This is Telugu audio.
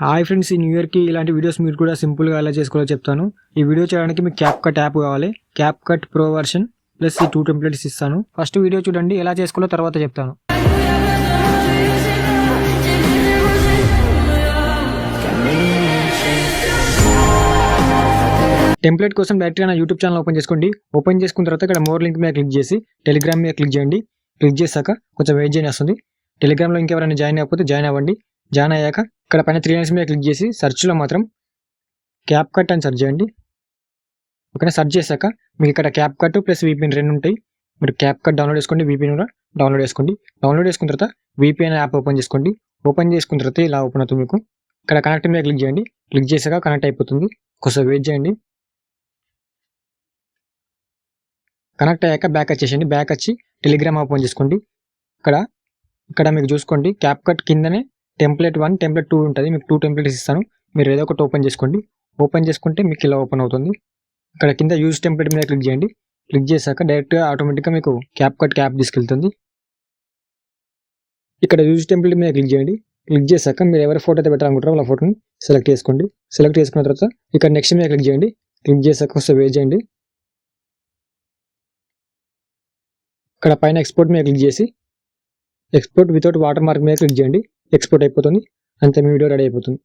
హాయ్ ఫ్రెండ్స్, ఈ న్యూ ఇయర్కి ఇలాంటి వీడియోస్ మీరు కూడా సింపుల్గా ఎలా చేసుకోవాలో చెప్తాను. ఈ వీడియో చేయడానికి మీకు CapCut యాప్ కావాలి. CapCut Pro వర్షన్ ప్లస్ ఈ 2 టెంప్లెట్స్ ఇస్తాను. ఫస్ట్ వీడియో చూడండి, ఎలా చేసుకోవాలో తర్వాత చెప్తాను. టెంప్లెట్ కోసం డైరెక్ట్గా నా యూట్యూబ్ ఛానల్ ఓపెన్ చేసుకోండి. ఓపెన్ చేసుకున్న తర్వాత ఇక్కడ మోర్ లింక్ మీద క్లిక్ చేసి టెలిగ్రామ్ మీద క్లిక్ చేయండి. క్లిక్ చేశాక కొంచెం వెయిట్ చేయని వస్తుంది. టెలిగ్రామ్లో ఇంకెవరైనా జాయిన్ అవ్వకపోతే జాయిన్ అవ్వండి. జాయిన్ అయ్యాక ఇక్కడ పైన 3 లైన్స్ మీద క్లిక్ చేసి సెర్చ్లో మాత్రం CapCut అని సెర్చ్ చేయండి. ఓకేనా, సెర్చ్ చేశాక మీకు ఇక్కడ CapCut ప్లస్ VPN 2 ఉంటాయి. మీరు CapCut డౌన్లోడ్ చేసుకోండి, VPN కూడా డౌన్లోడ్ చేసుకోండి. డౌన్లోడ్ చేసుకున్న తర్వాత VPN యాప్ ఓపెన్ చేసుకోండి. ఓపెన్ చేసుకున్న తర్వాత ఇలా ఓపెన్ అవుతుంది. మీకు ఇక్కడ కనెక్ట్ మీద క్లిక్ చేయండి. క్లిక్ చేశాక కనెక్ట్ అయిపోతుంది. కొంచెం వెయిట్ చేయండి. కనెక్ట్ అయ్యాక బ్యాక్ వచ్చేసండి. బ్యాక్ వచ్చి టెలిగ్రామ్ ఓపెన్ చేసుకోండి. ఇక్కడ మీకు చూసుకోండి, CapCut కిందనే టెంప్లెట్ 1 టెంప్లెట్ 2 ఉంటుంది. మీకు 2 టెంప్లెట్స్ ఇస్తాను. మీరు ఏదో ఒకటి ఓపెన్ చేసుకోండి. ఓపెన్ చేసుకుంటే మీకు ఇలా ఓపెన్ అవుతుంది. ఇక్కడ కింద యూజ్ టెంప్లెట్ మీద క్లిక్ చేయండి. క్లిక్ చేశాక డైరెక్ట్గా ఆటోమేటిక్గా మీకు CapCut యాప్ తీసుకెళ్తుంది. ఇక్కడ యూజ్ టెంప్లెట్ మీద క్లిక్ చేయండి. క్లిక్ చేశాక మీరు ఎవరి ఫోటో అయితే పెట్టాలనుకుంటారో వాళ్ళ ఫోటోని సెలెక్ట్ చేసుకోండి. సెలెక్ట్ చేసుకున్న తర్వాత ఇక్కడ నెక్స్ట్ మీద క్లిక్ చేయండి. క్లిక్ చేశాక వస్తే వెయిట్ చేయండి. ఇక్కడ పైన ఎక్స్పోర్ట్ మీద క్లిక్ చేసి ఎక్స్పోర్ట్ వితౌట్ వాటర్ మార్క్ మీద క్లిక్ చేయండి. ఎక్స్పోర్ట్ అయిపోతుంది. అంతే, మీ వీడియో రెడీ అయిపోతుంది.